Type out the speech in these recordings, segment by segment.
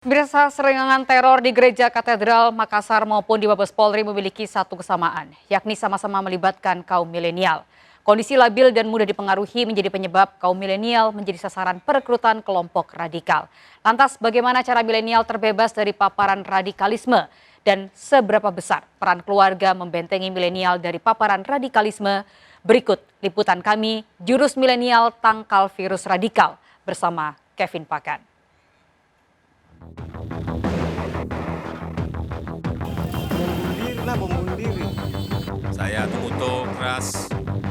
Pemirsa, serangan teror di Gereja Katedral Makassar maupun di Mabes Polri memiliki satu kesamaan, yakni sama-sama melibatkan kaum milenial. Kondisi labil dan mudah dipengaruhi menjadi penyebab kaum milenial menjadi sasaran perekrutan kelompok radikal. Lantas bagaimana cara milenial terbebas dari paparan radikalisme? Dan seberapa besar peran keluarga membentengi milenial dari paparan radikalisme? Berikut liputan kami, Jurus Milenial Tangkal Virus Radikal bersama Kevin Pakan. Membunuh diri. Saya mengutuk keras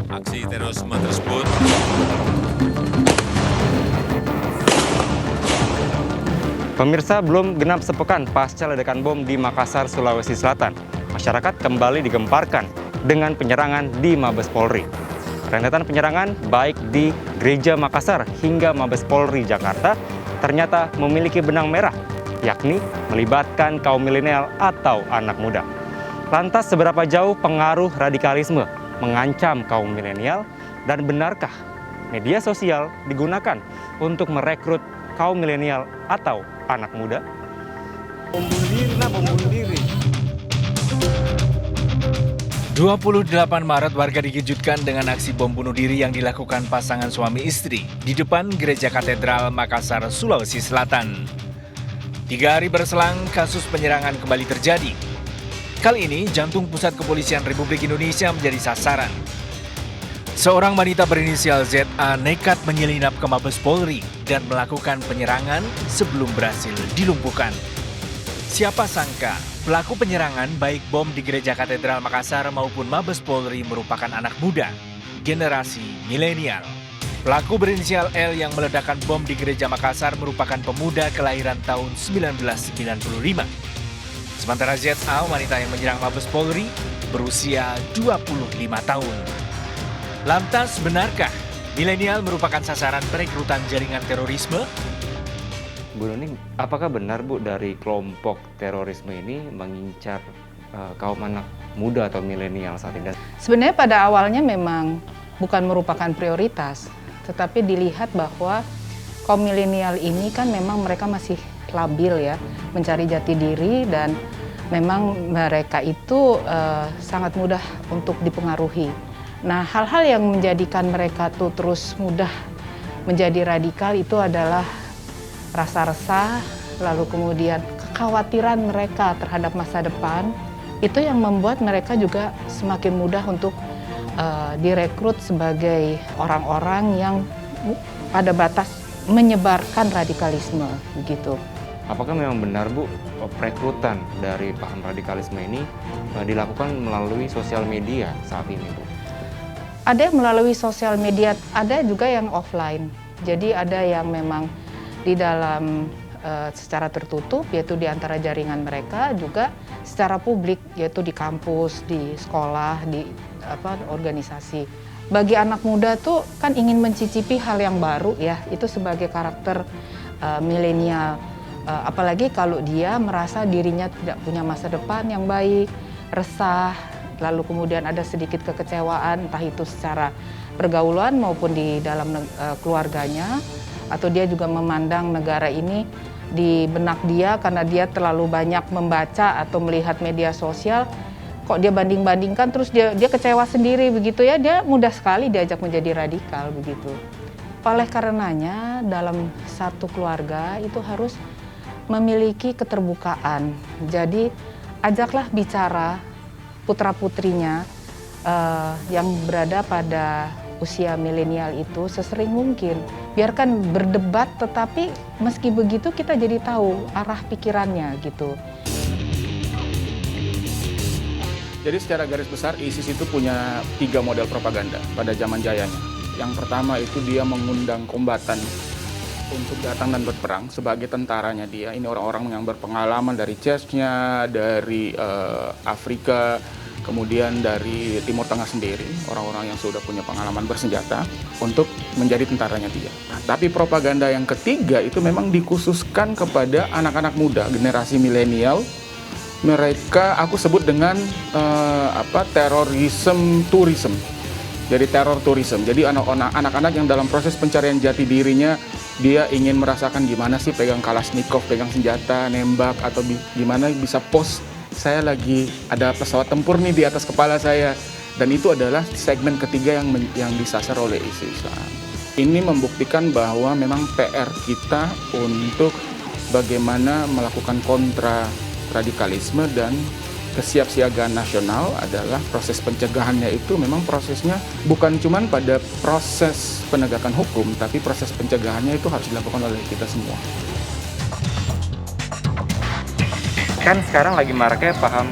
aksi terorisme tersebut. Pemirsa, belum genap sepekan pasca ledakan bom di Makassar, Sulawesi Selatan, masyarakat kembali digemparkan dengan penyerangan di Mabes Polri. Rentetan penyerangan baik di Gereja Makassar hingga Mabes Polri Jakarta ternyata memiliki benang merah, yakni melibatkan kaum milenial atau anak muda. Lantas seberapa jauh pengaruh radikalisme mengancam kaum milenial dan benarkah media sosial digunakan untuk merekrut kaum milenial atau anak muda? Membunuh diri. 28 Maret warga dikejutkan dengan aksi bom bunuh diri yang dilakukan pasangan suami istri di depan Gereja Katedral Makassar, Sulawesi Selatan. 3 hari berselang kasus penyerangan kembali terjadi. Kali ini jantung pusat kepolisian Republik Indonesia menjadi sasaran. Seorang wanita berinisial ZA nekat menyelinap ke Mabes Polri dan melakukan penyerangan sebelum berhasil dilumpuhkan. Siapa sangka pelaku penyerangan baik bom di Gereja Katedral Makassar maupun Mabes Polri merupakan anak muda, generasi milenial. Pelaku berinisial L yang meledakkan bom di Gereja Makassar merupakan pemuda kelahiran tahun 1995. Sementara ZA, wanita yang menyerang Mabes Polri, berusia 25 tahun. Lantas benarkah milenial merupakan sasaran perekrutan jaringan terorisme? Bu Nuni, apakah benar Bu dari kelompok terorisme ini mengincar kaum anak muda atau milenial saat ini? Sebenarnya pada awalnya memang bukan merupakan prioritas, tetapi dilihat bahwa kaum milenial ini kan memang mereka masih labil ya, mencari jati diri dan memang mereka itu sangat mudah untuk dipengaruhi. Nah, hal-hal yang menjadikan mereka tuh terus mudah menjadi radikal itu adalah rasa resah, lalu kemudian kekhawatiran mereka terhadap masa depan, itu yang membuat mereka juga semakin mudah untuk direkrut sebagai orang-orang yang pada batas menyebarkan radikalisme, begitu. Apakah memang benar Bu, perekrutan dari paham radikalisme ini dilakukan melalui sosial media saat ini Bu? Ada yang melalui sosial media, ada juga yang offline. Jadi ada yang memang di dalam secara tertutup, yaitu di antara jaringan mereka, juga secara publik, yaitu di kampus, di sekolah, di organisasi. Bagi anak muda tuh kan ingin mencicipi hal yang baru ya, itu sebagai karakter milenial. Apalagi kalau dia merasa dirinya tidak punya masa depan yang baik, resah, lalu kemudian ada sedikit kekecewaan, entah itu secara pergaulan maupun di dalam keluarganya, atau dia juga memandang negara ini di benak dia karena dia terlalu banyak membaca atau melihat media sosial, kok dia banding-bandingkan terus dia kecewa sendiri begitu ya, dia mudah sekali diajak menjadi radikal begitu. Oleh karenanya dalam satu keluarga itu harus memiliki keterbukaan. Jadi ajaklah bicara putra-putrinya yang berada pada usia milenial itu sesering mungkin. Biarkan berdebat, tetapi meski begitu kita jadi tahu arah pikirannya gitu. Jadi secara garis besar ISIS itu punya 3 model propaganda pada zaman jayanya. Yang pertama itu dia mengundang kombatan untuk datang dan berperang sebagai tentaranya dia. Ini orang-orang yang berpengalaman dari Chechnya, dari Afrika, kemudian dari Timur Tengah sendiri, orang-orang yang sudah punya pengalaman bersenjata untuk menjadi tentaranya dia. Nah, tapi propaganda yang ketiga itu memang dikhususkan kepada anak-anak muda, generasi milenial. Mereka aku sebut dengan terorisme tourism. Jadi teror tourism. Jadi anak-anak yang dalam proses pencarian jati dirinya dia ingin merasakan gimana sih pegang Kalashnikov, pegang senjata, nembak, atau gimana bisa pos saya lagi ada pesawat tempur nih di atas kepala saya. Dan itu adalah segmen ketiga yang disasar oleh Islam. Ini membuktikan bahwa memang PR kita untuk bagaimana melakukan kontra radikalisme dan kesiapsiagaan nasional adalah proses pencegahannya itu memang prosesnya bukan cuma pada proses penegakan hukum, tapi proses pencegahannya itu harus dilakukan oleh kita semua. Kan sekarang lagi maraknya paham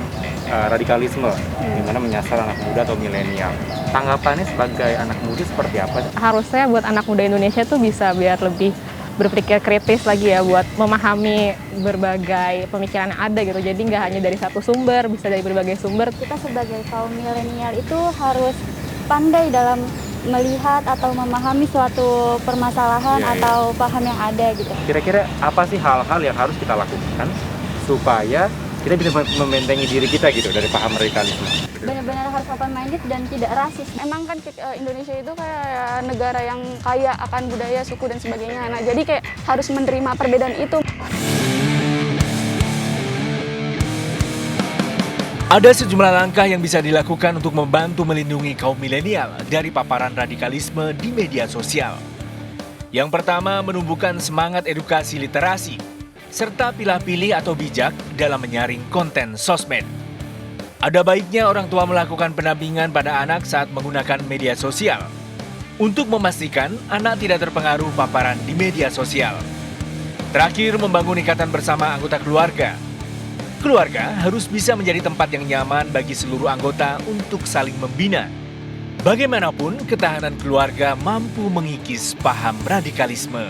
radikalisme, di mana menyasar anak muda atau milenial. Tanggapannya sebagai anak muda seperti apa? Harusnya buat anak muda Indonesia tuh bisa biar lebih berpikir kritis lagi ya, buat memahami berbagai pemikiran yang ada gitu. Jadi nggak hanya dari satu sumber, bisa dari berbagai sumber. Kita sebagai kaum milenial itu harus pandai dalam melihat atau memahami suatu permasalahan atau paham yang ada gitu. Kira-kira apa sih hal-hal yang harus kita lakukan supaya kita bisa membentengi diri kita gitu dari paham radikalisme? Benar-benar harus open-minded dan tidak rasis. Emang kan Indonesia itu kayak negara yang kaya akan budaya, suku, dan sebagainya. Nah, jadi kayak harus menerima perbedaan itu. Ada sejumlah langkah yang bisa dilakukan untuk membantu melindungi kaum milenial dari paparan radikalisme di media sosial. Yang pertama, menumbuhkan semangat edukasi literasi, serta pilih-pilih atau bijak dalam menyaring konten sosmed. Ada baiknya orang tua melakukan pendampingan pada anak saat menggunakan media sosial untuk memastikan anak tidak terpengaruh paparan di media sosial. Terakhir, membangun ikatan bersama anggota keluarga. Keluarga harus bisa menjadi tempat yang nyaman bagi seluruh anggota untuk saling membina. Bagaimanapun, ketahanan keluarga mampu mengikis paham radikalisme.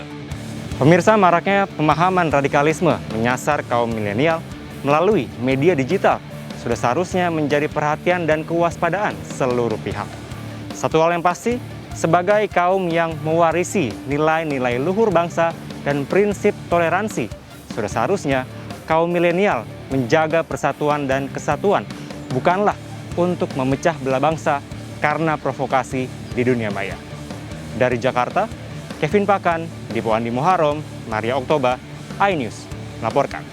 Pemirsa, maraknya pemahaman radikalisme menyasar kaum milenial melalui media digital sudah seharusnya menjadi perhatian dan kewaspadaan seluruh pihak. Satu hal yang pasti, sebagai kaum yang mewarisi nilai-nilai luhur bangsa dan prinsip toleransi, sudah seharusnya kaum milenial menjaga persatuan dan kesatuan, bukanlah untuk memecah belah bangsa karena provokasi di dunia maya. Dari Jakarta, Kevin Pakan, Dipo Andi Muharram, Maria Oktober, iNews melaporkan.